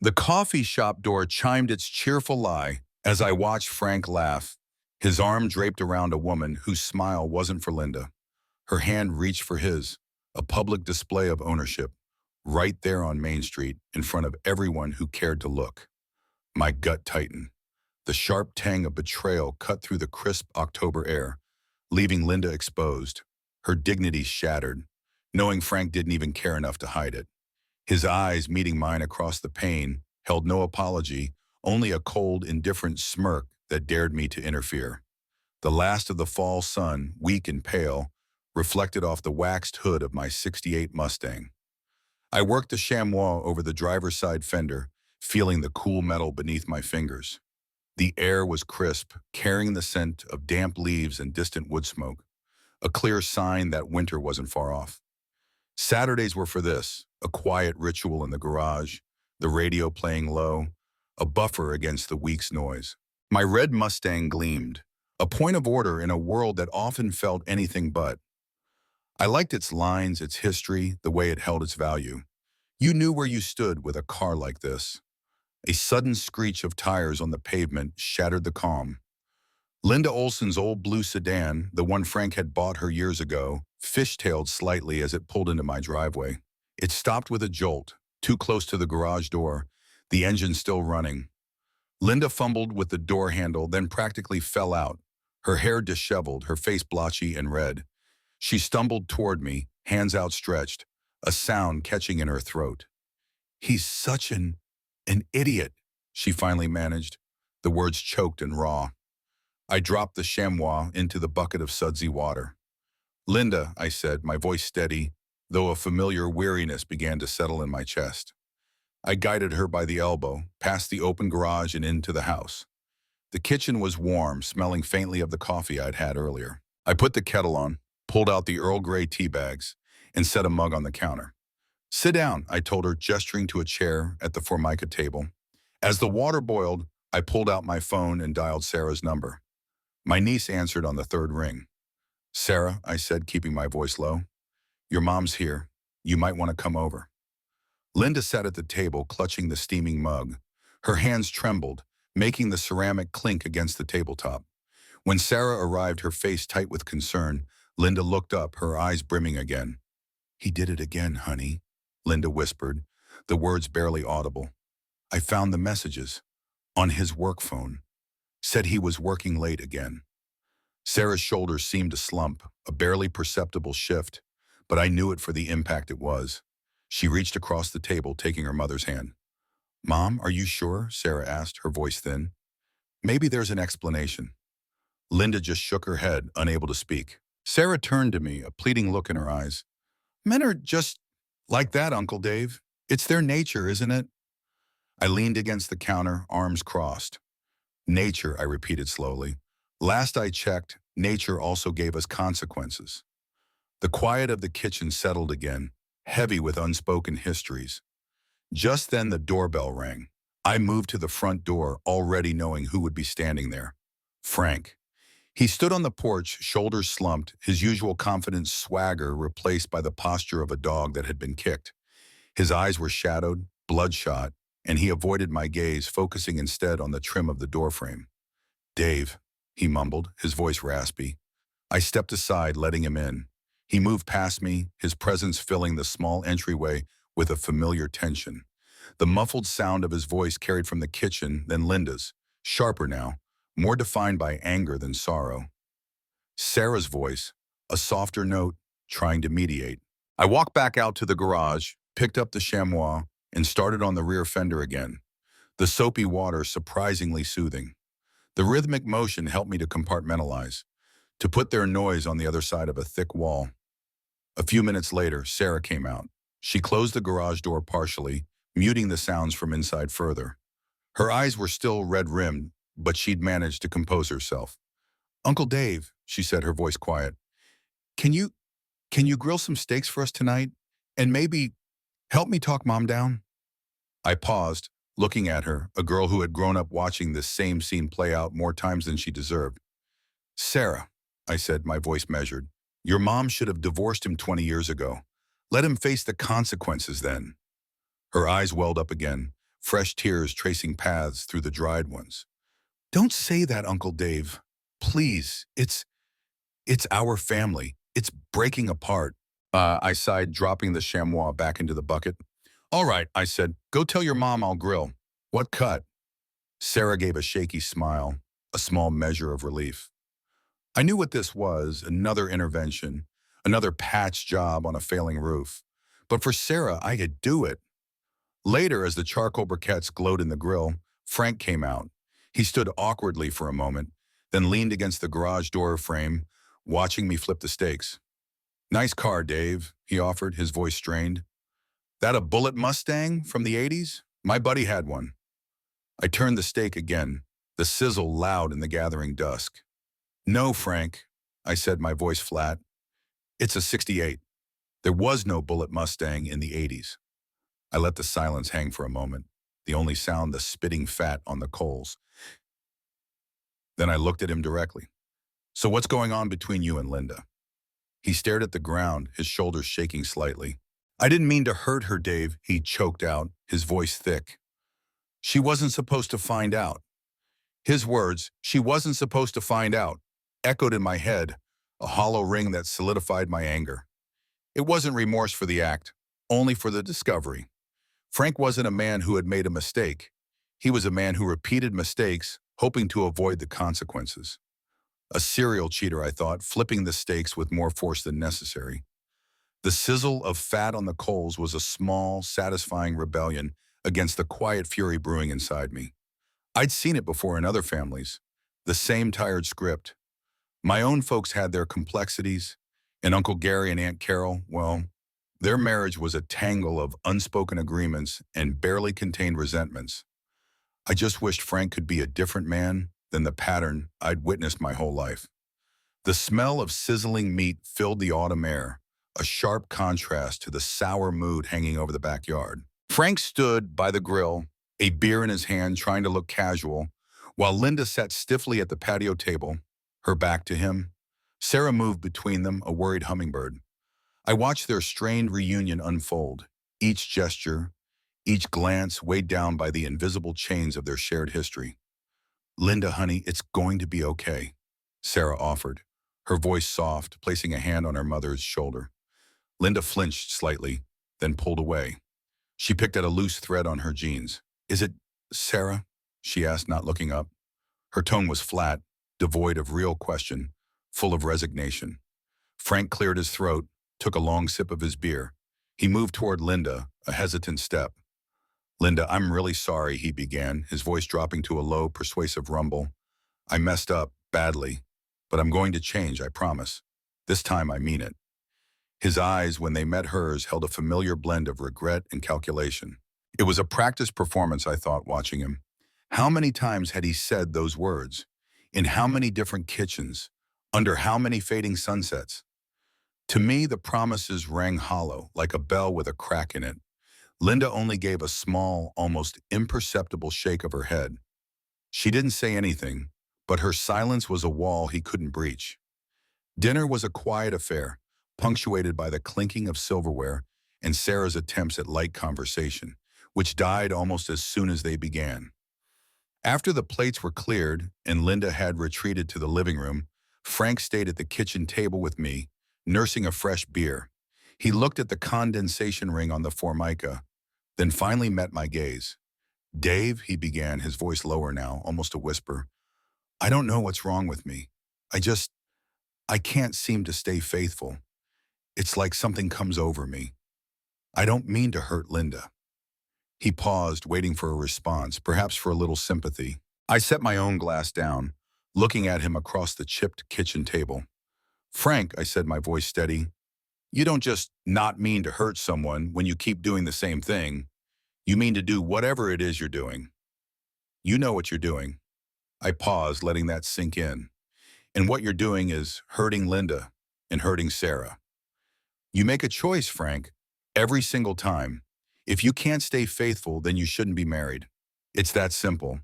The coffee shop door chimed its cheerful lie as I watched Frank laugh, his arm draped around a woman whose smile wasn't for Linda. Her hand reached for his, a public display of ownership, right there on Main Street in front of everyone who cared to look. My gut tightened. The sharp tang of betrayal cut through the crisp October air, leaving Linda exposed, her dignity shattered, knowing Frank didn't even care enough to hide it. His eyes, meeting mine across the pane, held no apology, only a cold, indifferent smirk that dared me to interfere. The last of the fall sun, weak and pale, reflected off the waxed hood of my '68 Mustang. I worked the chamois over the driver's side fender, feeling the cool metal beneath my fingers. The air was crisp, carrying the scent of damp leaves and distant wood smoke, a clear sign that winter wasn't far off. Saturdays were for this, a quiet ritual in the garage, the radio playing low, a buffer against the week's noise. My red Mustang gleamed, a point of order in a world that often felt anything but. I liked its lines, its history, the way it held its value. You knew where you stood with a car like this. A sudden screech of tires on the pavement shattered the calm. Linda Olson's old blue sedan, the one Frank had bought her years ago, fishtailed slightly as it pulled into my driveway. It stopped with a jolt, too close to the garage door, the engine still running. Linda fumbled with the door handle, then practically fell out, her hair disheveled, her face blotchy and red. She stumbled toward me, hands outstretched, a sound catching in her throat. "He's such an idiot," she finally managed, the words choked and raw. I dropped the chamois into the bucket of sudsy water. "Linda," I said, my voice steady, though a familiar weariness began to settle in my chest. I guided her by the elbow, past the open garage and into the house. The kitchen was warm, smelling faintly of the coffee I'd had earlier. I put the kettle on, pulled out the Earl Grey tea bags, and set a mug on the counter. "Sit down," I told her, gesturing to a chair at the Formica table. As the water boiled, I pulled out my phone and dialed Sarah's number. My niece answered on the third ring. "Sarah," I said, keeping my voice low, "your mom's here. You might want to come over." Linda sat at the table, clutching the steaming mug. Her hands trembled, making the ceramic clink against the tabletop. When Sarah arrived, her face tight with concern, Linda looked up, her eyes brimming again. "He did it again, honey," Linda whispered, the words barely audible. "I found the messages. On his work phone. Said he was working late again." Sarah's shoulders seemed to slump, a barely perceptible shift, but I knew it for the impact it was. She reached across the table, taking her mother's hand. "Mom, are you sure?" Sarah asked, her voice thin. "Maybe there's an explanation." Linda just shook her head, unable to speak. Sarah turned to me, a pleading look in her eyes. "Men are just like that, Uncle Dave. It's their nature, isn't it?" I leaned against the counter, arms crossed. "Nature," I repeated slowly. "Last I checked, nature also gave us consequences." The quiet of the kitchen settled again, heavy with unspoken histories. Just then the doorbell rang. I moved to the front door, already knowing who would be standing there. Frank. He stood on the porch, shoulders slumped, his usual confident swagger replaced by the posture of a dog that had been kicked. His eyes were shadowed, bloodshot, and he avoided my gaze, focusing instead on the trim of the doorframe. "Dave," he mumbled, his voice raspy. I stepped aside, letting him in. He moved past me, his presence filling the small entryway with a familiar tension. The muffled sound of his voice carried from the kitchen, then Linda's, sharper now, more defined by anger than sorrow. Sarah's voice, a softer note, trying to mediate. I walked back out to the garage, picked up the chamois, and started on the rear fender again, the soapy water surprisingly soothing. The rhythmic motion helped me to compartmentalize, to put their noise on the other side of a thick wall. A few minutes later, Sarah came out. She closed the garage door partially, muting the sounds from inside further. Her eyes were still red-rimmed, but she'd managed to compose herself. "Uncle Dave," she said, her voice quiet, Can you grill some steaks for us tonight? And maybe help me talk Mom down?" I paused, looking at her, a girl who had grown up watching this same scene play out more times than she deserved. "Sarah," I said, my voice measured, "your mom should have divorced him 20 years ago. Let him face the consequences then." Her eyes welled up again, fresh tears tracing paths through the dried ones. Don't say that, Uncle Dave. Please, it's our family. It's breaking apart. I sighed, dropping the chamois back into the bucket. All right, I said, go tell your mom I'll grill. What cut? Sarah gave a shaky smile, a small measure of relief. I knew what this was, another intervention, another patch job on a failing roof. But for Sarah, I could do it. Later, as the charcoal briquettes glowed in the grill, Frank came out. He stood awkwardly for a moment, then leaned against the garage door frame, watching me flip the steaks. Nice car, Dave, he offered, his voice strained. That a bullet Mustang from the 80s? My buddy had one. I turned the steak again, the sizzle loud in the gathering dusk. No, Frank, I said, my voice flat. It's a 68. There was no bullet Mustang in the 80s. I let the silence hang for a moment, the only sound the spitting fat on the coals. Then I looked at him directly. So what's going on between you and Linda? He stared at the ground, his shoulders shaking slightly. I didn't mean to hurt her, Dave, he choked out, his voice thick. She wasn't supposed to find out. His words, she wasn't supposed to find out, echoed in my head, a hollow ring that solidified my anger. It wasn't remorse for the act, only for the discovery. Frank wasn't a man who had made a mistake. He was a man who repeated mistakes, hoping to avoid the consequences. A serial cheater, I thought, flipping the stakes with more force than necessary. The sizzle of fat on the coals was a small, satisfying rebellion against the quiet fury brewing inside me. I'd seen it before in other families, the same tired script. My own folks had their complexities, and Uncle Gary and Aunt Carol, well, their marriage was a tangle of unspoken agreements and barely contained resentments. I just wished Frank could be a different man than the pattern I'd witnessed my whole life. The smell of sizzling meat filled the autumn air, a sharp contrast to the sour mood hanging over the backyard. Frank stood by the grill, a beer in his hand, trying to look casual, while Linda sat stiffly at the patio table, her back to him. Sarah moved between them, a worried hummingbird. I watched their strained reunion unfold, each gesture, each glance weighed down by the invisible chains of their shared history. Linda, honey, it's going to be okay, Sarah offered, her voice soft, placing a hand on her mother's shoulder. Linda flinched slightly, then pulled away. She picked at a loose thread on her jeans. Is it Sarah? She asked, not looking up. Her tone was flat, devoid of real question, full of resignation. Frank cleared his throat, took a long sip of his beer. He moved toward Linda, a hesitant step. Linda, I'm really sorry, he began, his voice dropping to a low, persuasive rumble. I messed up, badly, but I'm going to change, I promise. This time I mean it. His eyes, when they met hers, held a familiar blend of regret and calculation. It was a practice performance, I thought, watching him. How many times had he said those words? In how many different kitchens? Under how many fading sunsets? To me, the promises rang hollow, like a bell with a crack in it. Linda only gave a small, almost imperceptible shake of her head. She didn't say anything, but her silence was a wall he couldn't breach. Dinner was a quiet affair, punctuated by the clinking of silverware and Sarah's attempts at light conversation, which died almost as soon as they began. After the plates were cleared and Linda had retreated to the living room, Frank stayed at the kitchen table with me, nursing a fresh beer. He looked at the condensation ring on the formica, then finally met my gaze. Dave, he began, his voice lower now, almost a whisper. I don't know what's wrong with me. I can't seem to stay faithful. It's like something comes over me. I don't mean to hurt Linda. He paused, waiting for a response, perhaps for a little sympathy. I set my own glass down, looking at him across the chipped kitchen table. Frank, I said, my voice steady, you don't just not mean to hurt someone when you keep doing the same thing. You mean to do whatever it is you're doing. You know what you're doing. I paused, letting that sink in. And what you're doing is hurting Linda and hurting Sarah. You make a choice, Frank, every single time. If you can't stay faithful, then you shouldn't be married. It's that simple.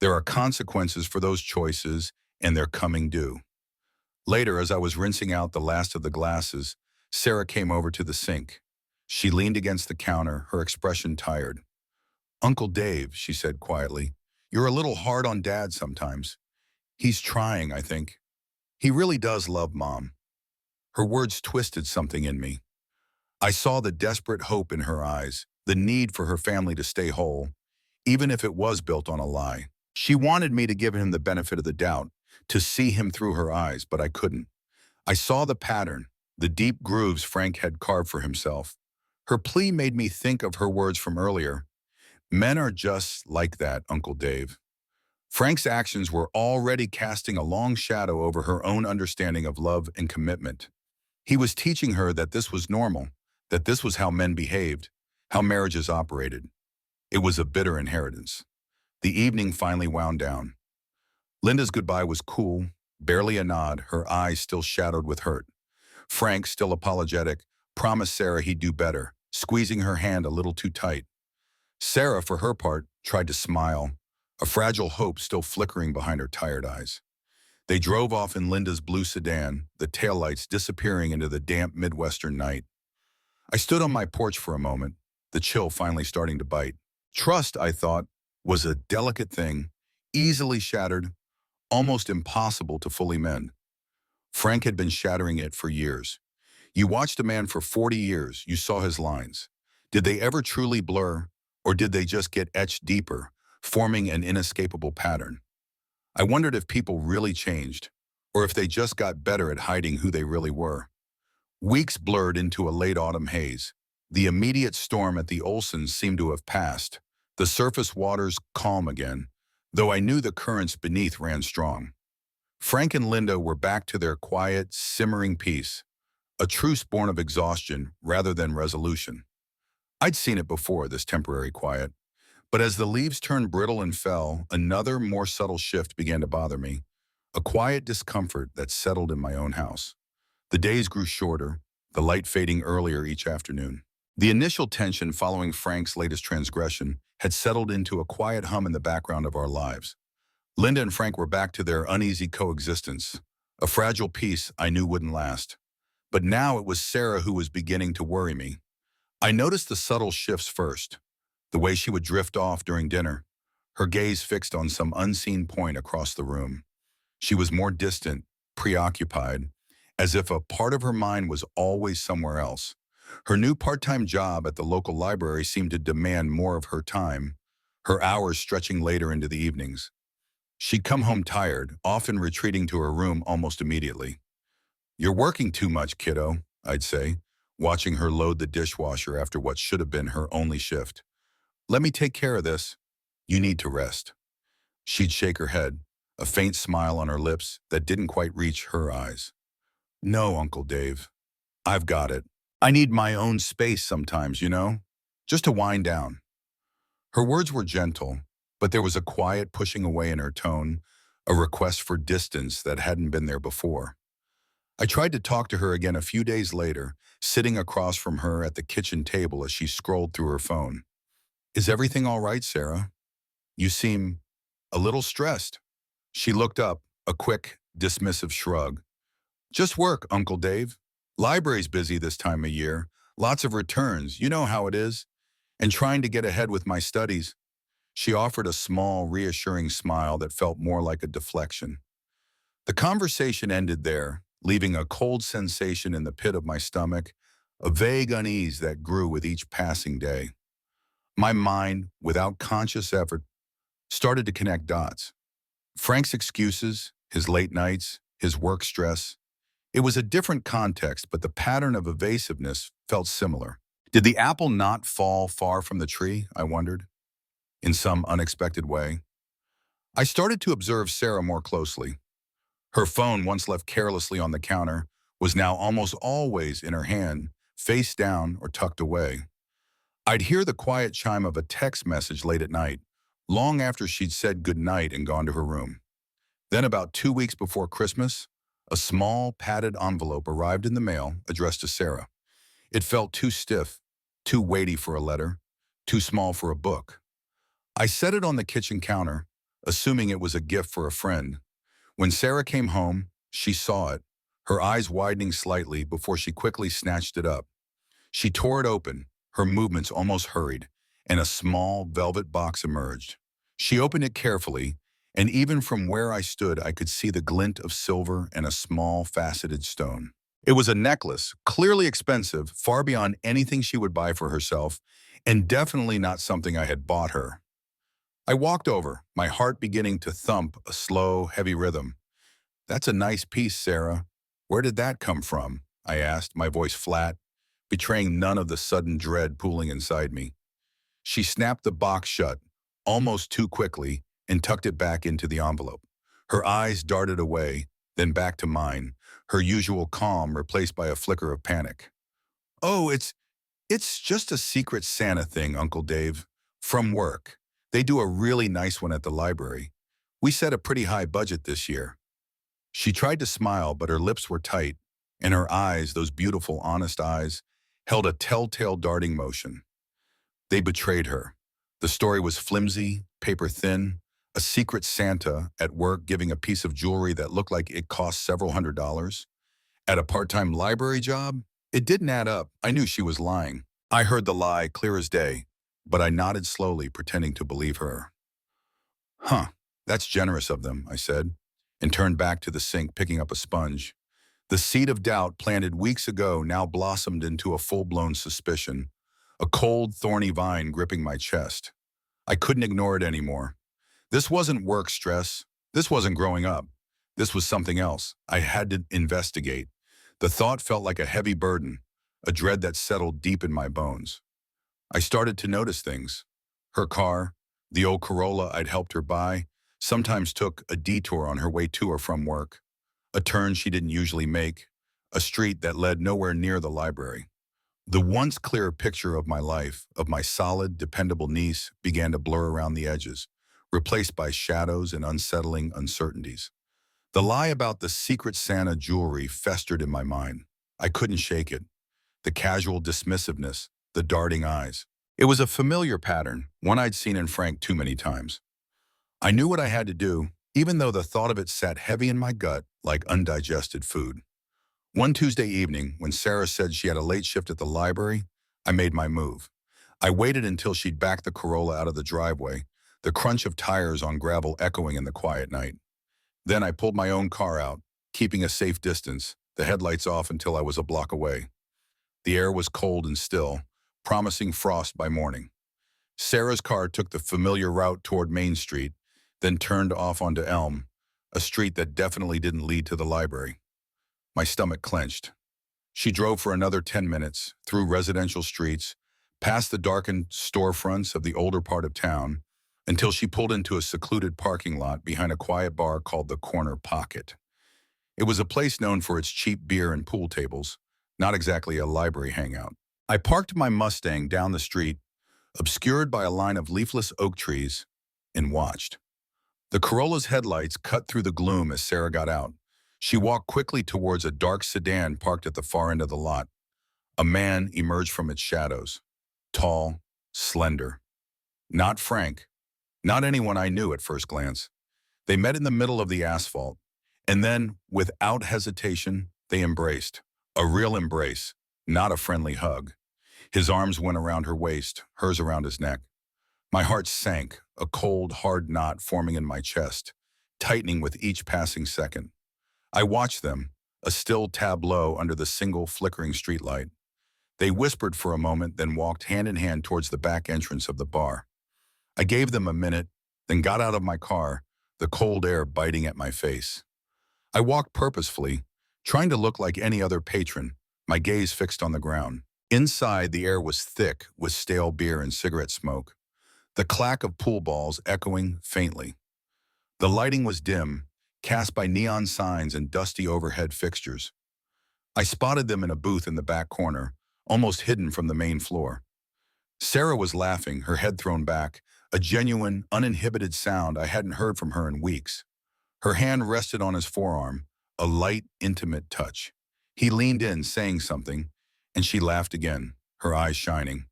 There are consequences for those choices, and they're coming due. Later, as I was rinsing out the last of the glasses, Sarah came over to the sink. She leaned against the counter, her expression tired. Uncle Dave, she said quietly, you're a little hard on Dad sometimes. He's trying, I think. He really does love Mom. Her words twisted something in me. I saw the desperate hope in her eyes, the need for her family to stay whole, even if it was built on a lie. She wanted me to give him the benefit of the doubt, to see him through her eyes, but I couldn't. I saw the pattern, the deep grooves Frank had carved for himself. Her plea made me think of her words from earlier. Men are just like that, Uncle Dave. Frank's actions were already casting a long shadow over her own understanding of love and commitment. He was teaching her that this was normal, that this was how men behaved, how marriages operated. It was a bitter inheritance. The evening finally wound down. Linda's goodbye was cool, barely a nod, her eyes still shadowed with hurt. Frank, still apologetic, promised Sarah he'd do better, squeezing her hand a little too tight. Sarah, for her part, tried to smile, a fragile hope still flickering behind her tired eyes. They drove off in Linda's blue sedan, the taillights disappearing into the damp Midwestern night. I stood on my porch for a moment, the chill finally starting to bite. Trust, I thought, was a delicate thing, easily shattered, almost impossible to fully mend. Frank had been shattering it for years. You watched a man for 40 years, you saw his lines. Did they ever truly blur, or did they just get etched deeper, forming an inescapable pattern? I wondered if people really changed, or if they just got better at hiding who they really were. Weeks blurred into a late autumn haze. The immediate storm at the Olsons seemed to have passed, the surface waters calm again, though I knew the currents beneath ran strong. Frank and Linda were back to their quiet, simmering peace, a truce born of exhaustion rather than resolution. I'd seen it before, this temporary quiet, but as the leaves turned brittle and fell, another, more subtle shift began to bother me, a quiet discomfort that settled in my own house. The days grew shorter, the light fading earlier each afternoon. The initial tension following Frank's latest transgression had settled into a quiet hum in the background of our lives. Linda and Frank were back to their uneasy coexistence, a fragile peace I knew wouldn't last. But now it was Sarah who was beginning to worry me. I noticed the subtle shifts first, the way she would drift off during dinner, her gaze fixed on some unseen point across the room. She was more distant, preoccupied, as if a part of her mind was always somewhere else. Her new part-time job at the local library seemed to demand more of her time, her hours stretching later into the evenings. She'd come home tired, often retreating to her room almost immediately. "You're working too much, kiddo," I'd say, watching her load the dishwasher after what should have been her only shift. "Let me take care of this. You need to rest." She'd shake her head, a faint smile on her lips that didn't quite reach her eyes. "No, Uncle Dave. I've got it. I need my own space sometimes, you know? Just to wind down." Her words were gentle, but there was a quiet pushing away in her tone, a request for distance that hadn't been there before. I tried to talk to her again a few days later, sitting across from her at the kitchen table as she scrolled through her phone. "Is everything all right, Sarah? You seem a little stressed." She looked up, a quick, dismissive shrug. "Just work, Uncle Dave. Library's busy this time of year. Lots of returns, you know how it is. And trying to get ahead with my studies." She offered a small, reassuring smile that felt more like a deflection. The conversation ended there, leaving a cold sensation in the pit of my stomach, a vague unease that grew with each passing day. My mind, without conscious effort, started to connect dots. Frank's excuses, his late nights, his work stress. It was a different context, but the pattern of evasiveness felt similar. Did the apple not fall far from the tree, I wondered, in some unexpected way? I started to observe Sarah more closely. Her phone, once left carelessly on the counter, was now almost always in her hand, face down or tucked away. I'd hear the quiet chime of a text message late at night, long after she'd said goodnight and gone to her room. Then about 2 weeks before Christmas, a small, padded envelope arrived in the mail addressed to Sarah. It felt too stiff, too weighty for a letter, too small for a book. I set it on the kitchen counter, assuming it was a gift for a friend. When Sarah came home, she saw it, her eyes widening slightly before she quickly snatched it up. She tore it open, her movements almost hurried, and a small velvet box emerged. She opened it carefully, and even from where I stood, I could see the glint of silver and a small faceted stone. It was a necklace, clearly expensive, far beyond anything she would buy for herself, and definitely not something I had bought her. I walked over, my heart beginning to thump a slow, heavy rhythm. "That's a nice piece, Sarah. Where did that come from?" I asked, my voice flat, betraying none of the sudden dread pooling inside me. She snapped the box shut, almost too quickly, and tucked it back into the envelope. Her eyes darted away, then back to mine, her usual calm replaced by a flicker of panic. "Oh, it's just a secret Santa thing, Uncle Dave. From work. They do a really nice one at the library. We set a pretty high budget this year." She tried to smile, but her lips were tight, and her eyes, those beautiful, honest eyes, held a telltale darting motion. They betrayed her. The story was flimsy, paper thin, a secret Santa at work giving a piece of jewelry that looked like it cost several $100s. At a part-time library job? It didn't add up. I knew she was lying. I heard the lie clear as day, but I nodded slowly, pretending to believe her. "Huh, that's generous of them," I said, and turned back to the sink, picking up a sponge. The seed of doubt planted weeks ago now blossomed into a full-blown suspicion, a cold, thorny vine gripping my chest. I couldn't ignore it anymore. This wasn't work stress. This wasn't growing up. This was something else. I had to investigate. The thought felt like a heavy burden, a dread that settled deep in my bones. I started to notice things. Her car, the old Corolla I'd helped her buy, sometimes took a detour on her way to or from work, a turn she didn't usually make, a street that led nowhere near the library. The once clear picture of my life, of my solid, dependable niece, began to blur around the edges, replaced by shadows and unsettling uncertainties. The lie about the secret Santa jewelry festered in my mind. I couldn't shake it. The casual dismissiveness, the darting eyes. It was a familiar pattern, one I'd seen in Frank too many times. I knew what I had to do, even though the thought of it sat heavy in my gut like undigested food. One Tuesday evening, when Sarah said she had a late shift at the library, I made my move. I waited until she'd backed the Corolla out of the driveway, the crunch of tires on gravel echoing in the quiet night. Then I pulled my own car out, keeping a safe distance, the headlights off until I was a block away. The air was cold and still, promising frost by morning. Sarah's car took the familiar route toward Main Street, then turned off onto Elm, a street that definitely didn't lead to the library. My stomach clenched. She drove for another 10 minutes, through residential streets, past the darkened storefronts of the older part of town, until she pulled into a secluded parking lot behind a quiet bar called the Corner Pocket. It was a place known for its cheap beer and pool tables, not exactly a library hangout. I parked my Mustang down the street, obscured by a line of leafless oak trees, and watched. The Corolla's headlights cut through the gloom as Sarah got out. She walked quickly towards a dark sedan parked at the far end of the lot. A man emerged from its shadows. Tall, slender. Not Frank. Not anyone I knew at first glance. They met in the middle of the asphalt. And then, without hesitation, they embraced. A real embrace, not a friendly hug. His arms went around her waist, hers around his neck. My heart sank, a cold, hard knot forming in my chest, tightening with each passing second. I watched them, a still tableau under the single flickering streetlight. They whispered for a moment, then walked hand in hand towards the back entrance of the bar. I gave them a minute, then got out of my car, the cold air biting at my face. I walked purposefully, trying to look like any other patron, my gaze fixed on the ground. Inside, the air was thick with stale beer and cigarette smoke, the clack of pool balls echoing faintly. The lighting was dim, cast by neon signs and dusty overhead fixtures. I spotted them in a booth in the back corner, almost hidden from the main floor. Sarah was laughing, her head thrown back, a genuine, uninhibited sound I hadn't heard from her in weeks. Her hand rested on his forearm, a light, intimate touch. He leaned in, saying something, and she laughed again, her eyes shining.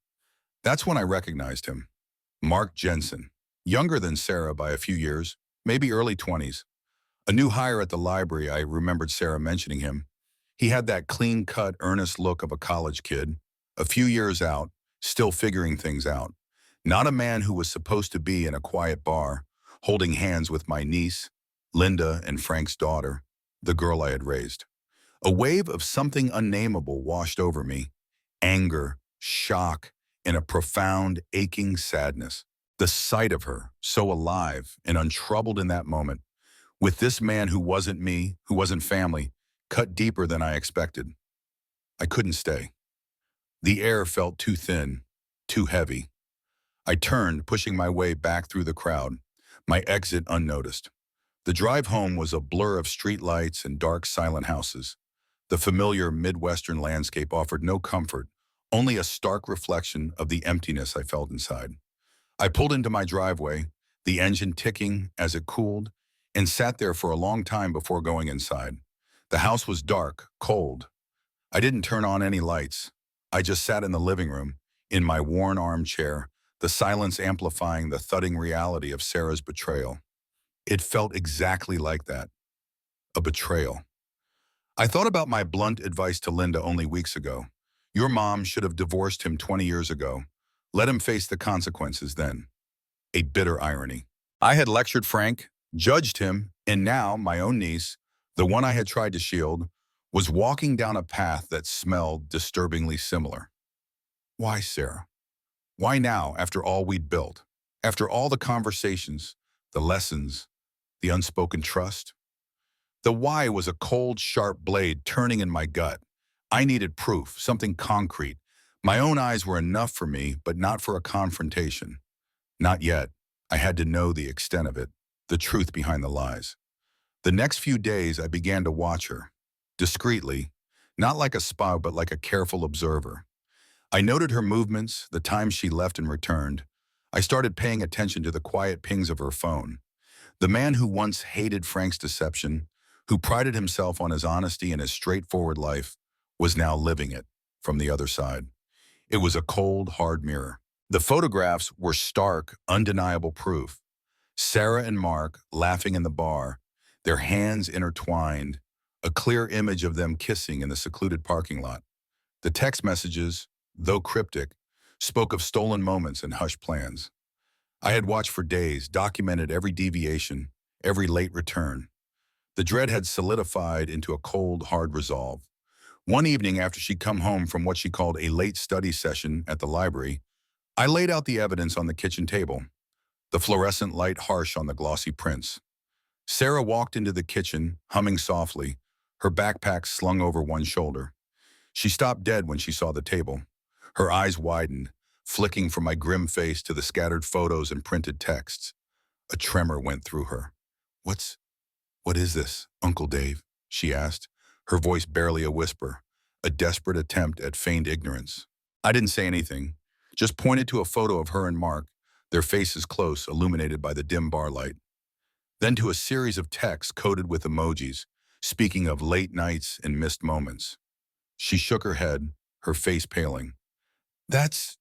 That's when I recognized him. Mark Jensen, younger than Sarah by a few years, maybe early 20s. A new hire at the library, I remembered Sarah mentioning him. He had that clean-cut, earnest look of a college kid, a few years out, still figuring things out. Not a man who was supposed to be in a quiet bar, holding hands with my niece, Linda, and Frank's daughter, the girl I had raised. A wave of something unnameable washed over me, anger, shock, and a profound, aching sadness. The sight of her, so alive and untroubled in that moment, with this man who wasn't me, who wasn't family, cut deeper than I expected. I couldn't stay. The air felt too thin, too heavy. I turned, pushing my way back through the crowd, my exit unnoticed. The drive home was a blur of streetlights and dark, silent houses. The familiar Midwestern landscape offered no comfort, only a stark reflection of the emptiness I felt inside. I pulled into my driveway, the engine ticking as it cooled, and sat there for a long time before going inside. The house was dark, cold. I didn't turn on any lights. I just sat in the living room, in my worn armchair, the silence amplifying the thudding reality of Sarah's betrayal. It felt exactly like that, a betrayal. I thought about my blunt advice to Linda only weeks ago. Your mom should have divorced him 20 years ago. Let him face the consequences then. A bitter irony. I had lectured Frank, judged him, and now my own niece, the one I had tried to shield, was walking down a path that smelled disturbingly similar. Why, Sarah? Why now, after all we'd built? After all the conversations, the lessons, the unspoken trust? The why was a cold, sharp blade turning in my gut. I needed proof, something concrete. My own eyes were enough for me, but not for a confrontation. Not yet. I had to know the extent of it, the truth behind the lies. The next few days, I began to watch her, discreetly, not like a spy, but like a careful observer. I noted her movements, the times she left and returned. I started paying attention to the quiet pings of her phone. The man who once hated Frank's deception, who prided himself on his honesty and his straightforward life, was now living it from the other side. It was a cold, hard mirror. The photographs were stark, undeniable proof. Sarah and Mark laughing in the bar, their hands intertwined, a clear image of them kissing in the secluded parking lot. The text messages, though cryptic, spoke of stolen moments and hushed plans. I had watched for days, documented every deviation, every late return. The dread had solidified into a cold, hard resolve. One evening after she'd come home from what she called a late study session at the library, I laid out the evidence on the kitchen table, the fluorescent light harsh on the glossy prints. Sarah walked into the kitchen, humming softly, her backpack slung over one shoulder. She stopped dead when she saw the table. Her eyes widened, flicking from my grim face to the scattered photos and printed texts. A tremor went through her. What is this, Uncle Dave? She asked, her voice barely a whisper, a desperate attempt at feigned ignorance. I didn't say anything, just pointed to a photo of her and Mark, their faces close, illuminated by the dim bar light. Then to a series of texts coded with emojis, speaking of late nights and missed moments. She shook her head, her face paling. That's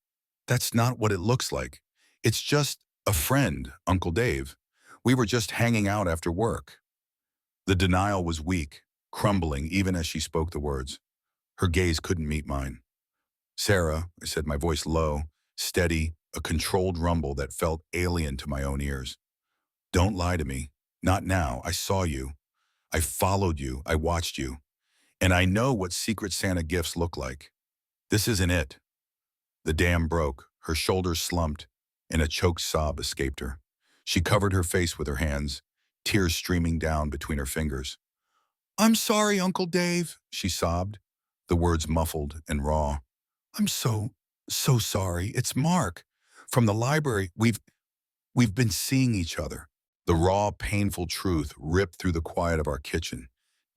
not what it looks like. It's just a friend, Uncle Dave. We were just hanging out after work. The denial was weak, crumbling even as she spoke the words. Her gaze couldn't meet mine. Sarah, I said, my voice low, steady, a controlled rumble that felt alien to my own ears. Don't lie to me. Not now. I saw you. I followed you. I watched you. And I know what Secret Santa gifts look like. This isn't it. The dam broke. Her shoulders slumped, and a choked sob escaped her. She covered her face with her hands, tears streaming down between her fingers. I'm sorry, Uncle Dave, she sobbed, the words muffled and raw. I'm so sorry. It's Mark. From the library, we've been seeing each other. The raw, painful truth ripped through the quiet of our kitchen,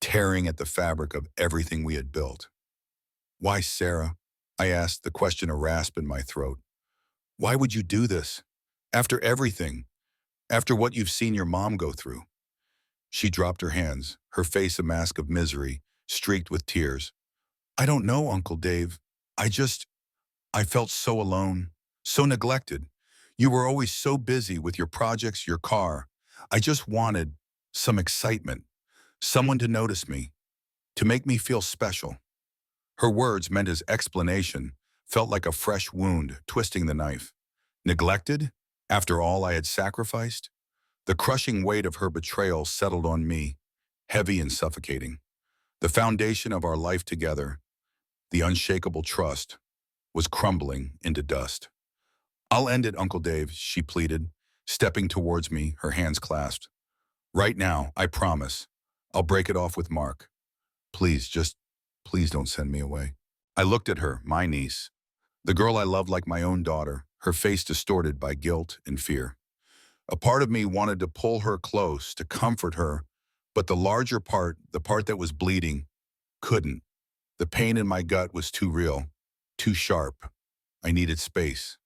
tearing at the fabric of everything we had built. Why, Sarah? I asked, the question a rasp in my throat. Why would you do this? After everything, after what you've seen your mom go through. She dropped her hands, her face a mask of misery, streaked with tears. I don't know, Uncle Dave. I felt so alone, so neglected. You were always so busy with your projects, your car. I just wanted some excitement, someone to notice me, to make me feel special. Her words, meant as explanation, felt like a fresh wound, twisting the knife. Neglected? After all I had sacrificed? The crushing weight of her betrayal settled on me, heavy and suffocating. The foundation of our life together, the unshakable trust, was crumbling into dust. "I'll end it, Uncle Dave," she pleaded, stepping towards me, her hands clasped. "Right now, I promise. I'll break it off with Mark. Please, just please don't send me away." I looked at her, my niece, the girl I loved like my own daughter, her face distorted by guilt and fear. A part of me wanted to pull her close, to comfort her, but the larger part, the part that was bleeding, couldn't. The pain in my gut was too real, too sharp. I needed space.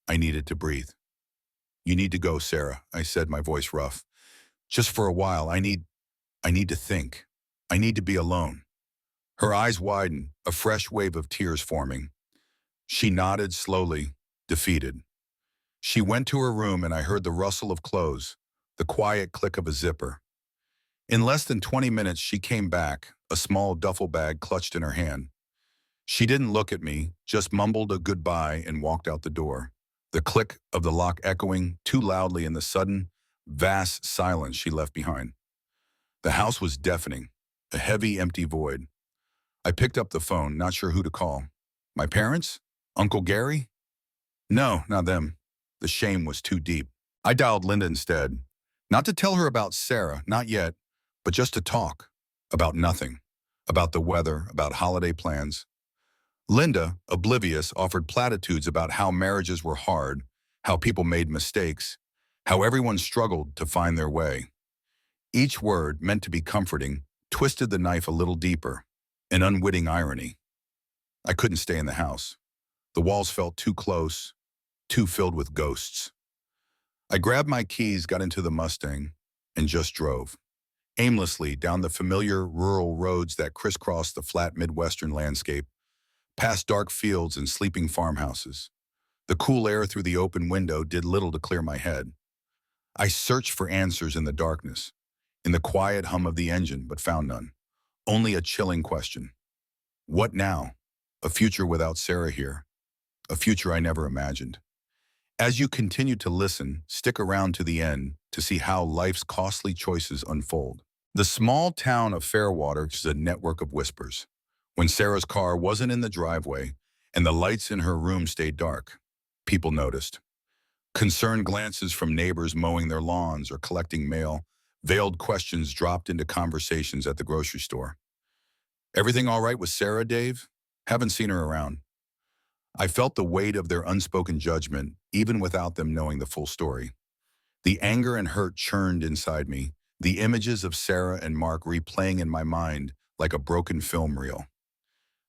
I needed to breathe. "You need to go, Sarah," I said, my voice rough. "Just for a while, I need to think. I need to be alone." Her eyes widened, a fresh wave of tears forming. She nodded slowly, defeated. She went to her room and I heard the rustle of clothes, the quiet click of a zipper. In less than 20 minutes, she came back, a small duffel bag clutched in her hand. She didn't look at me, just mumbled a goodbye and walked out the door, the click of the lock echoing too loudly in the sudden, vast silence she left behind. The house was deafening, a heavy, empty void. I picked up the phone, not sure who to call. My parents? Uncle Gary? No, not them. The shame was too deep. I dialed Linda instead. Not to tell her about Sarah, not yet, but just to talk. About nothing. About the weather, about holiday plans. Linda, oblivious, offered platitudes about how marriages were hard, how people made mistakes, how everyone struggled to find their way. Each word, meant to be comforting, twisted the knife a little deeper, an unwitting irony. I couldn't stay in the house. The walls felt too close, too filled with ghosts. I grabbed my keys, got into the Mustang, and just drove. Aimlessly down the familiar rural roads that crisscrossed the flat Midwestern landscape, past dark fields and sleeping farmhouses. The cool air through the open window did little to clear my head. I searched for answers in the darkness, in the quiet hum of the engine, but found none. Only a chilling question. What now? A future without Sarah here. A future I never imagined. As you continue to listen, stick around to the end to see how life's costly choices unfold. The small town of Fairwater is a network of whispers. When Sarah's car wasn't in the driveway and the lights in her room stayed dark, people noticed. Concerned glances from neighbors mowing their lawns or collecting mail, veiled questions dropped into conversations at the grocery store. "Everything all right with Sarah, Dave? Haven't seen her around." I felt the weight of their unspoken judgment, even without them knowing the full story. The anger and hurt churned inside me, the images of Sarah and Mark replaying in my mind like a broken film reel.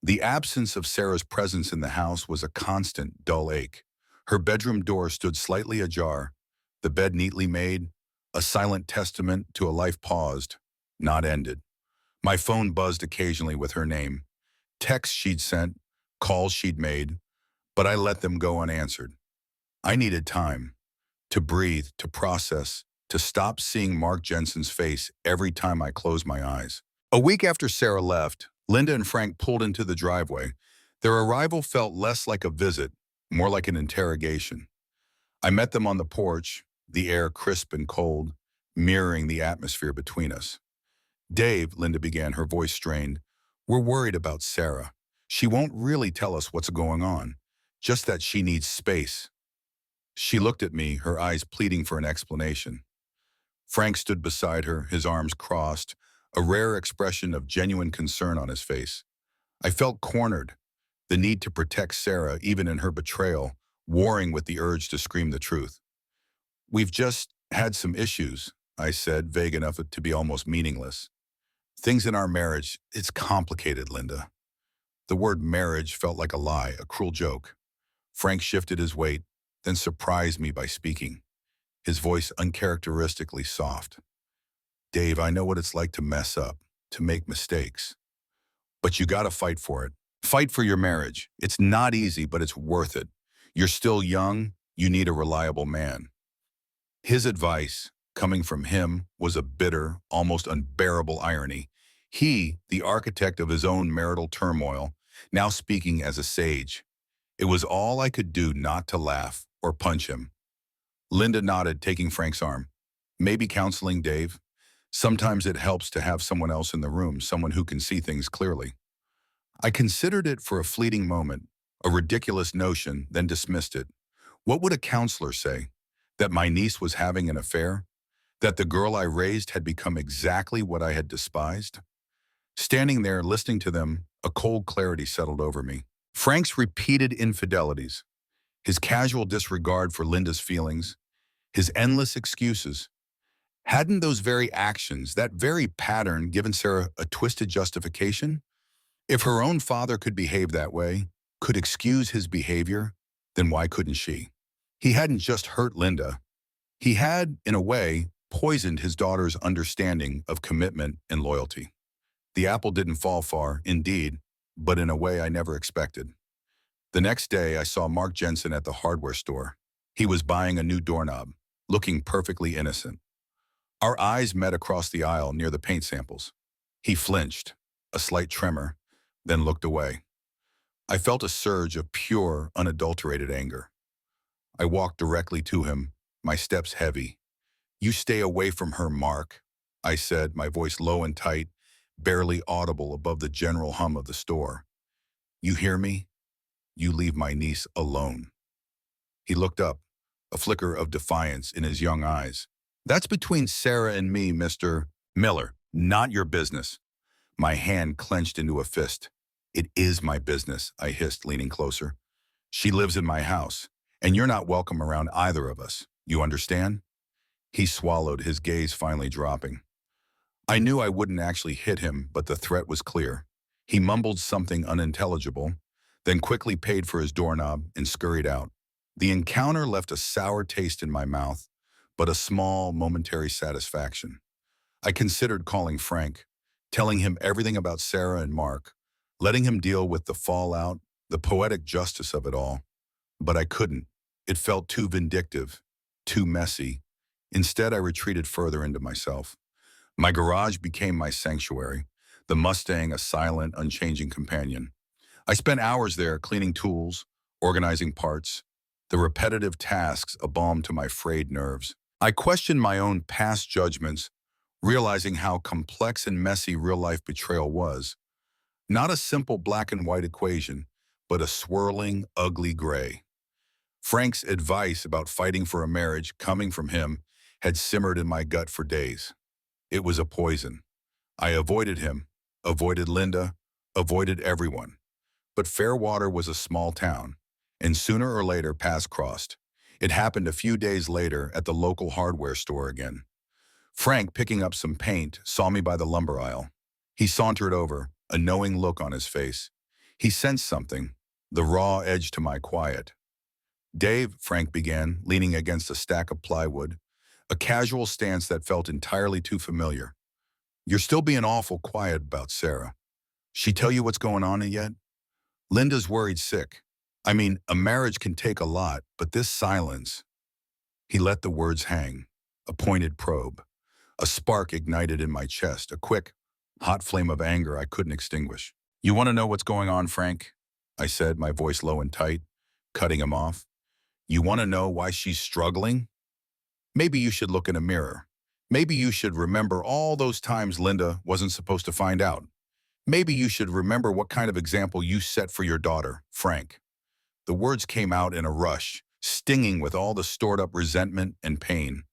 The absence of Sarah's presence in the house was a constant, dull ache. Her bedroom door stood slightly ajar, the bed neatly made, a silent testament to a life paused, not ended. My phone buzzed occasionally with her name. Texts she'd sent, calls she'd made, but I let them go unanswered. I needed time to breathe, to process, to stop seeing Mark Jensen's face every time I closed my eyes. A week after Sarah left, Linda and Frank pulled into the driveway. Their arrival felt less like a visit, more like an interrogation. I met them on the porch, the air crisp and cold, mirroring the atmosphere between us. "Dave," Linda began, her voice strained, "we're worried about Sarah. She won't really tell us what's going on, just that she needs space." She looked at me, her eyes pleading for an explanation. Frank stood beside her, his arms crossed, a rare expression of genuine concern on his face. I felt cornered, the need to protect Sarah, even in her betrayal, warring with the urge to scream the truth. "We've just had some issues," I said, vague enough to be almost meaningless. "Things in our marriage, it's complicated, Linda." The word marriage felt like a lie, a cruel joke. Frank shifted his weight, then surprised me by speaking, his voice uncharacteristically soft. "Dave, I know what it's like to mess up, to make mistakes. But you gotta fight for it. Fight for your marriage. It's not easy, but it's worth it. You're still young, you need a reliable man." His advice, coming from him, was a bitter, almost unbearable irony. He, the architect of his own marital turmoil, now speaking as a sage. It was all I could do not to laugh or punch him. Linda nodded, taking Frank's arm. Maybe counseling, Dave. Sometimes it helps to have someone else in the room, someone who can see things clearly. I considered it for a fleeting moment, a ridiculous notion, then dismissed it. What would a counselor say? That my niece was having an affair? That the girl I raised had become exactly what I had despised? Standing there, listening to them, a cold clarity settled over me. Frank's repeated infidelities, his casual disregard for Linda's feelings, his endless excuses. Hadn't those very actions, that very pattern, given Sarah a twisted justification? If her own father could behave that way, could excuse his behavior, then why couldn't she? He hadn't just hurt Linda. He had, in a way, poisoned his daughter's understanding of commitment and loyalty. The apple didn't fall far, indeed, but in a way I never expected. The next day, I saw Mark Jensen at the hardware store. He was buying a new doorknob, looking perfectly innocent. Our eyes met across the aisle near the paint samples. He flinched, a slight tremor, then looked away. I felt a surge of pure, unadulterated anger. I walked directly to him, my steps heavy. "You stay away from her, Mark," I said, my voice low and tight, barely audible above the general hum of the store. "You hear me? You leave my niece alone." He looked up, a flicker of defiance in his young eyes. "That's between Sarah and me, Mr. Miller. Not your business." My hand clenched into a fist. "It is my business," I hissed, leaning closer. "She lives in my house, and you're not welcome around either of us. You understand?" He swallowed, his gaze finally dropping. I knew I wouldn't actually hit him, but the threat was clear. He mumbled something unintelligible, then quickly paid for his doorknob and scurried out. The encounter left a sour taste in my mouth, but a small, momentary satisfaction. I considered calling Frank, telling him everything about Sarah and Mark, letting him deal with the fallout, the poetic justice of it all. But I couldn't. It felt too vindictive, too messy. Instead, I retreated further into myself. My garage became my sanctuary, the Mustang a silent, unchanging companion. I spent hours there cleaning tools, organizing parts, the repetitive tasks a balm to my frayed nerves. I questioned my own past judgments, realizing how complex and messy real-life betrayal was. Not a simple black and white equation, but a swirling, ugly gray. Frank's advice about fighting for a marriage coming from him had simmered in my gut for days. It was a poison. I avoided him, avoided Linda, avoided everyone. But Fairwater was a small town, and sooner or later paths crossed. It happened a few days later at the local hardware store again. Frank, picking up some paint, saw me by the lumber aisle. He sauntered over, a knowing look on his face. He sensed something, the raw edge to my quiet. "Dave," Frank began, leaning against a stack of plywood, a casual stance that felt entirely too familiar. "You're still being awful quiet about Sarah. She tell you what's going on yet? Linda's worried sick. I mean, a marriage can take a lot, but this silence..." He let the words hang, a pointed probe. A spark ignited in my chest, a quick, hot flame of anger I couldn't extinguish. "You want to know what's going on, Frank?" I said, my voice low and tight, cutting him off. "You want to know why she's struggling? Maybe you should look in a mirror. Maybe you should remember all those times Linda wasn't supposed to find out. Maybe you should remember what kind of example you set for your daughter, Frank." The words came out in a rush, stinging with all the stored-up resentment and pain.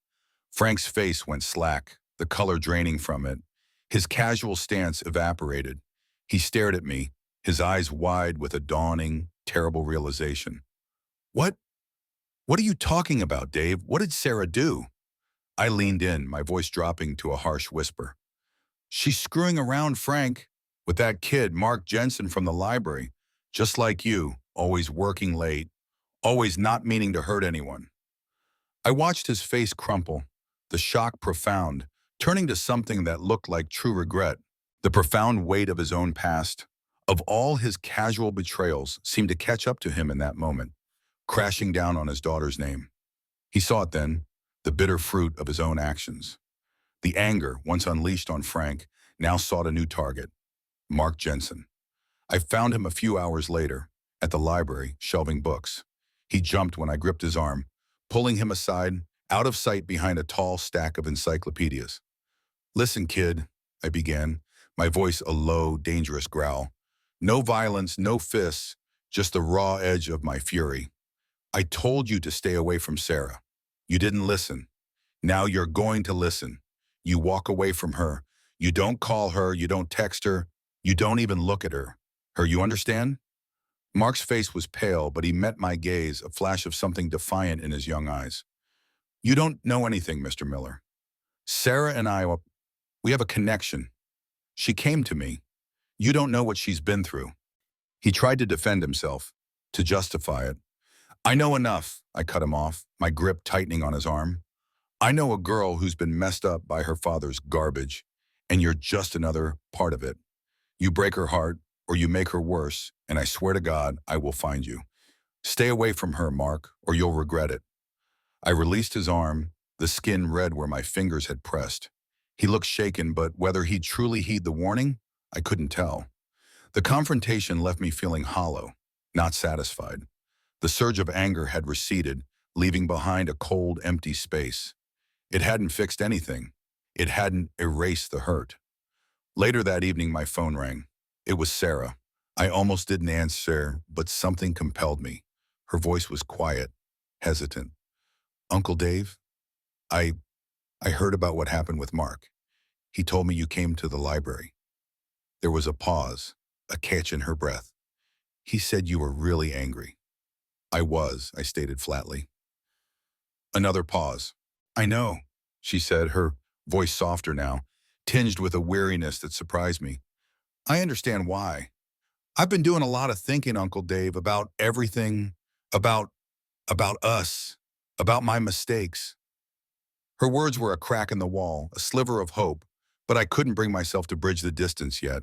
Frank's face went slack, the color draining from it. His casual stance evaporated. He stared at me, his eyes wide with a dawning, terrible realization. What? What are you talking about, Dave? What did Sarah do?" I leaned in, my voice dropping to a harsh whisper. "She's screwing around, Frank, with that kid, Mark Jensen from the library. Just like you, always working late, always not meaning to hurt anyone." I watched his face crumple, the shock profound, turning to something that looked like true regret. The profound weight of his own past, of all his casual betrayals, seemed to catch up to him in that moment, crashing down on his daughter's name. He saw it then, the bitter fruit of his own actions. The anger, once unleashed on Frank, now sought a new target, Mark Jensen. I found him a few hours later, at the library, shelving books. He jumped when I gripped his arm, pulling him aside, out of sight behind a tall stack of encyclopedias. Listen, kid, I began, my voice a low, dangerous growl. No violence, no fists, just the raw edge of my fury. I told you to stay away from Sarah. You didn't listen. Now you're going to listen. You walk away from her. You don't call her, you don't text her, you don't even look at her. You understand? Mark's face was pale, but he met my gaze, a flash of something defiant in his young eyes. You don't know anything, Mr. Miller. Sarah and I, we have a connection. She came to me. You don't know what she's been through. He tried to defend himself, to justify it. I know enough, I cut him off, my grip tightening on his arm. I know a girl who's been messed up by her father's garbage, and you're just another part of it. You break her heart, or you make her worse, and I swear to God, I will find you. Stay away from her, Mark, or you'll regret it. I released his arm, the skin red where my fingers had pressed. He looked shaken, but whether he'd truly heed the warning, I couldn't tell. The confrontation left me feeling hollow, not satisfied. The surge of anger had receded, leaving behind a cold, empty space. It hadn't fixed anything. It hadn't erased the hurt. Later that evening, my phone rang. It was Sarah. I almost didn't answer, but something compelled me. Her voice was quiet, hesitant. Uncle Dave, I heard about what happened with Mark. He told me you came to the library. There was a pause, a catch in her breath. He said you were really angry. I stated flatly. Another pause. I know, she said, her voice softer now, tinged with a weariness that surprised me. I understand why. I've been doing a lot of thinking, Uncle Dave, about everything, about us, about my mistakes. Her words were a crack in the wall, a sliver of hope, but I couldn't bring myself to bridge the distance yet.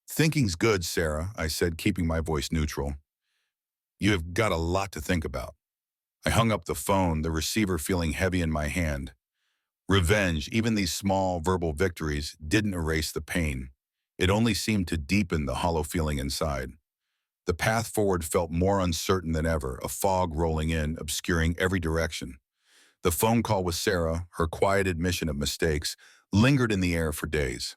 Thinking's good, Sarah, I said, keeping my voice neutral. You have got a lot to think about. I hung up the phone, the receiver feeling heavy in my hand. Revenge, even these small verbal victories, didn't erase the pain. It only seemed to deepen the hollow feeling inside. The path forward felt more uncertain than ever, a fog rolling in, obscuring every direction. The phone call with Sarah, her quiet admission of mistakes, lingered in the air for days.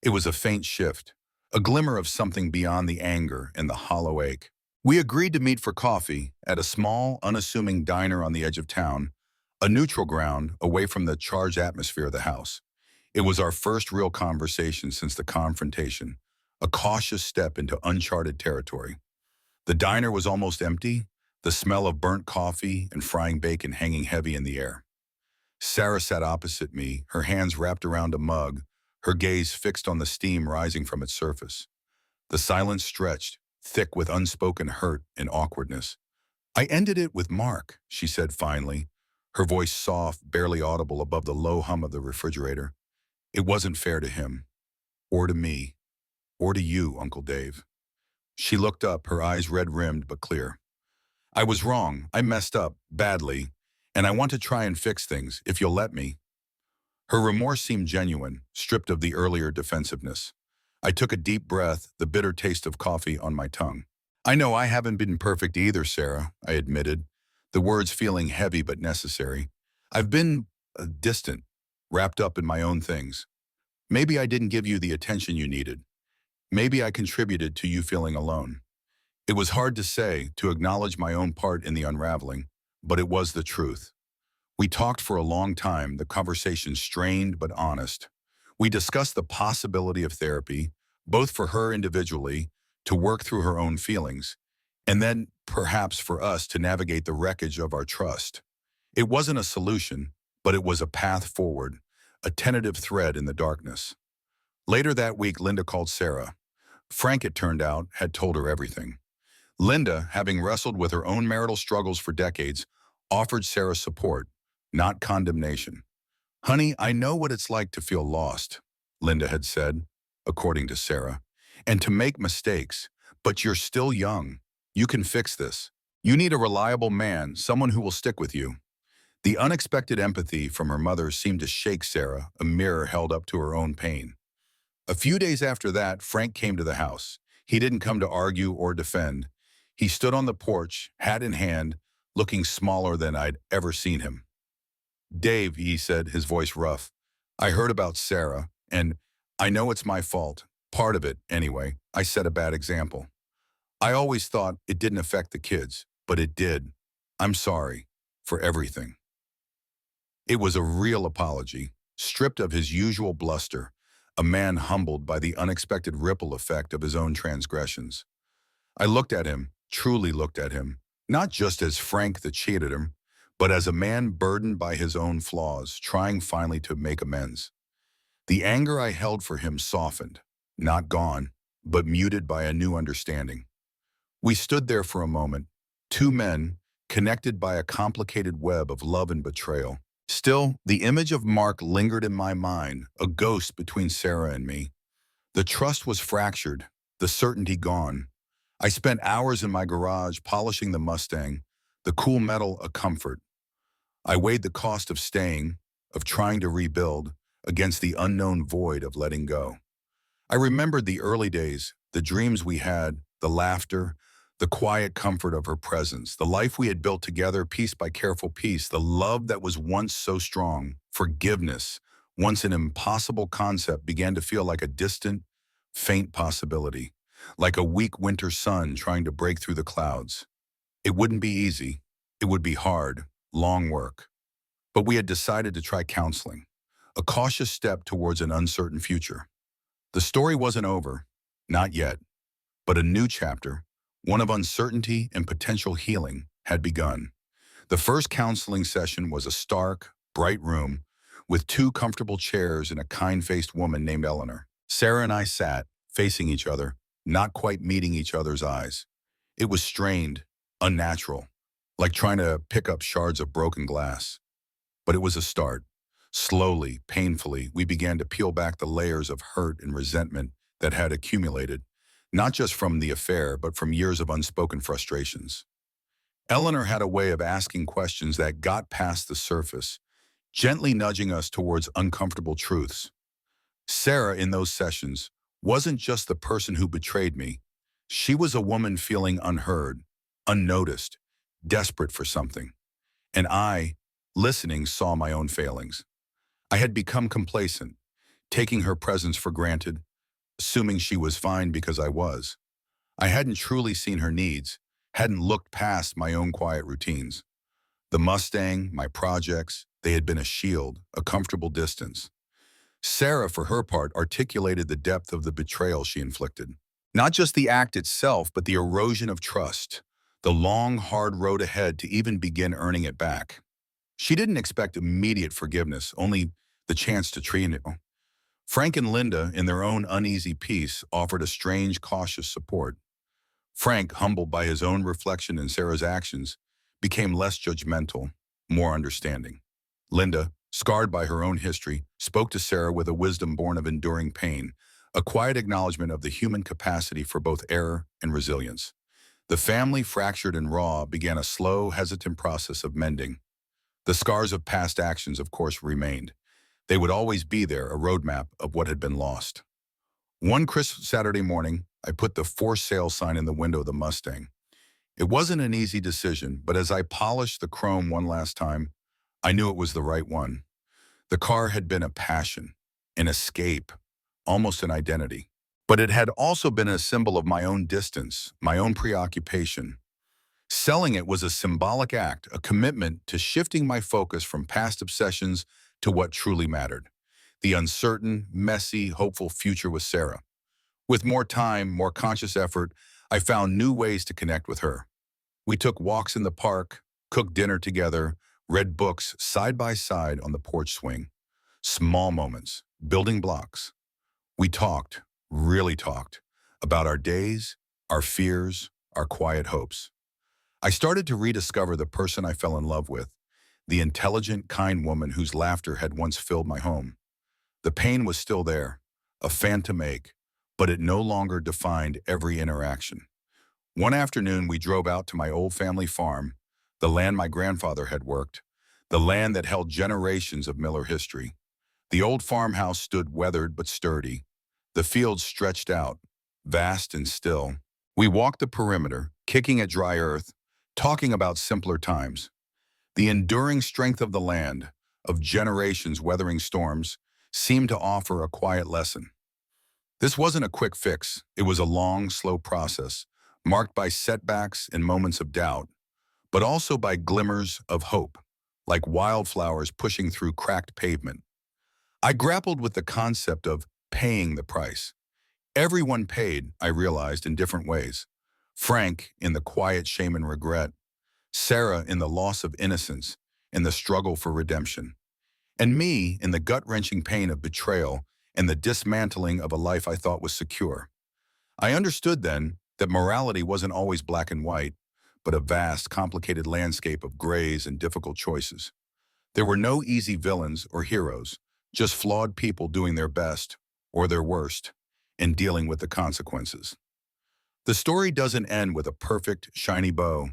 It was a faint shift, a glimmer of something beyond the anger and the hollow ache. We agreed to meet for coffee at a small, unassuming diner on the edge of town, a neutral ground away from the charged atmosphere of the house. It was our first real conversation since the confrontation, a cautious step into uncharted territory. The diner was almost empty, the smell of burnt coffee and frying bacon hanging heavy in the air. Sarah sat opposite me, her hands wrapped around a mug, her gaze fixed on the steam rising from its surface. The silence stretched, thick with unspoken hurt and awkwardness. I ended it with Mark, she said finally, her voice soft, barely audible above the low hum of the refrigerator. It wasn't fair to him, or to me, or to you, Uncle Dave. She looked up, her eyes red-rimmed but clear. I was wrong. I messed up, badly, and I want to try and fix things, if you'll let me. Her remorse seemed genuine, stripped of the earlier defensiveness. I took a deep breath, the bitter taste of coffee on my tongue. I know I haven't been perfect either, Sarah, I admitted, the words feeling heavy but necessary. I've been distant, wrapped up in my own things. Maybe I didn't give you the attention you needed. Maybe I contributed to you feeling alone. It was hard to say, to acknowledge my own part in the unraveling, but it was the truth. We talked for a long time, the conversation strained but honest. We discussed the possibility of therapy, both for her individually, to work through her own feelings, and then perhaps for us to navigate the wreckage of our trust. It wasn't a solution, but it was a path forward, a tentative thread in the darkness. Later that week, Linda called Sarah. Frank, it turned out, had told her everything. Linda, having wrestled with her own marital struggles for decades, offered Sarah support, not condemnation. Honey, I know what it's like to feel lost, Linda had said, according to Sarah, and to make mistakes, but you're still young. You can fix this. You need a reliable man, someone who will stick with you. The unexpected empathy from her mother seemed to shake Sarah, a mirror held up to her own pain. A few days after that, Frank came to the house. He didn't come to argue or defend. He stood on the porch, hat in hand, looking smaller than I'd ever seen him. Dave, he said, his voice rough, I heard about Sarah, and I know it's my fault. Part of it, anyway. I set a bad example. I always thought it didn't affect the kids, but it did. I'm sorry for everything. It was a real apology, stripped of his usual bluster, a man humbled by the unexpected ripple effect of his own transgressions. I looked at him, truly looked at him, not just as Frank that cheated him, but as a man burdened by his own flaws, trying finally to make amends. The anger I held for him softened, not gone, but muted by a new understanding. We stood there for a moment, two men, connected by a complicated web of love and betrayal. Still, the image of Mark lingered in my mind, a ghost between Sarah and me. The trust was fractured, the certainty gone. I spent hours in my garage polishing the Mustang, the cool metal a comfort. I weighed the cost of staying, of trying to rebuild, against the unknown void of letting go. I remembered the early days, the dreams we had, the laughter, the quiet comfort of her presence, the life we had built together piece by careful piece, the love that was once so strong, forgiveness, once an impossible concept, began to feel like a distant, faint possibility, like a weak winter sun trying to break through the clouds. It wouldn't be easy. It would be hard, long work. But we had decided to try counseling, a cautious step towards an uncertain future. The story wasn't over, not yet, but a new chapter, one of uncertainty and potential healing, had begun. The first counseling session was a stark, bright room with two comfortable chairs and a kind-faced woman named Eleanor. Sarah and I sat, facing each other, not quite meeting each other's eyes. It was strained, unnatural, like trying to pick up shards of broken glass. But it was a start. Slowly, painfully, we began to peel back the layers of hurt and resentment that had accumulated, not just from the affair, but from years of unspoken frustrations. Eleanor had a way of asking questions that got past the surface, gently nudging us towards uncomfortable truths. Sarah, in those sessions, wasn't just the person who betrayed me. She was a woman feeling unheard, unnoticed, desperate for something. And I, listening, saw my own failings. I had become complacent, taking her presence for granted, assuming she was fine because I was. I hadn't truly seen her needs, hadn't looked past my own quiet routines. The Mustang, my projects, they had been a shield, a comfortable distance. Sarah, for her part, articulated the depth of the betrayal she inflicted. Not just the act itself, but the erosion of trust, the long, hard road ahead to even begin earning it back. She didn't expect immediate forgiveness, only the chance to treat it. Frank and Linda, in their own uneasy peace, offered a strange, cautious support. Frank, humbled by his own reflection and Sarah's actions, became less judgmental, more understanding. Linda, scarred by her own history, spoke to Sarah with a wisdom born of enduring pain, a quiet acknowledgement of the human capacity for both error and resilience. The family, fractured and raw, began a slow, hesitant process of mending. The scars of past actions, of course, remained. They would always be there, a roadmap of what had been lost. One crisp Saturday morning, I put the for sale sign in the window of the Mustang. It wasn't an easy decision, but as I polished the chrome one last time, I knew it was the right one. The car had been a passion, an escape, almost an identity. But it had also been a symbol of my own distance, my own preoccupation. Selling it was a symbolic act, a commitment to shifting my focus from past obsessions to what truly mattered. The uncertain, messy, hopeful future with Sarah. With more time, more conscious effort, I found new ways to connect with her. We took walks in the park, cooked dinner together, read books side by side on the porch swing. Small moments, building blocks. We talked, really talked, about our days, our fears, our quiet hopes. I started to rediscover the person I fell in love with, the intelligent, kind woman whose laughter had once filled my home. The pain was still there, a phantom ache, but it no longer defined every interaction. One afternoon, we drove out to my old family farm, the land my grandfather had worked, the land that held generations of Miller history. The old farmhouse stood weathered but sturdy. The fields stretched out, vast and still. We walked the perimeter, kicking at dry earth, talking about simpler times. The enduring strength of the land, of generations weathering storms, seemed to offer a quiet lesson. This wasn't a quick fix. It was a long, slow process, marked by setbacks and moments of doubt, but also by glimmers of hope, like wildflowers pushing through cracked pavement. I grappled with the concept of paying the price. Everyone paid, I realized, in different ways. Frank in the quiet shame and regret, Sarah in the loss of innocence and the struggle for redemption, and me in the gut-wrenching pain of betrayal and the dismantling of a life I thought was secure. I understood then that morality wasn't always black and white, but a vast, complicated landscape of grays and difficult choices. There were no easy villains or heroes, just flawed people doing their best, or their worst, and dealing with the consequences. The story doesn't end with a perfect, shiny bow.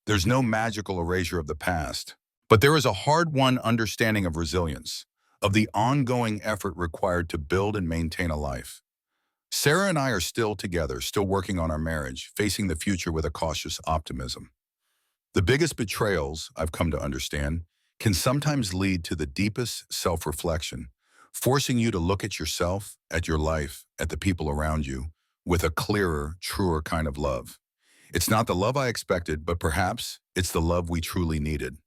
There's no magical erasure of the past, but there is a hard-won understanding of resilience, of the ongoing effort required to build and maintain a life. Sarah and I are still together, still working on our marriage, facing the future with a cautious optimism. The biggest betrayals, I've come to understand, can sometimes lead to the deepest self-reflection, forcing you to look at yourself, at your life, at the people around you, with a clearer, truer kind of love. It's not the love I expected, but perhaps it's the love we truly needed.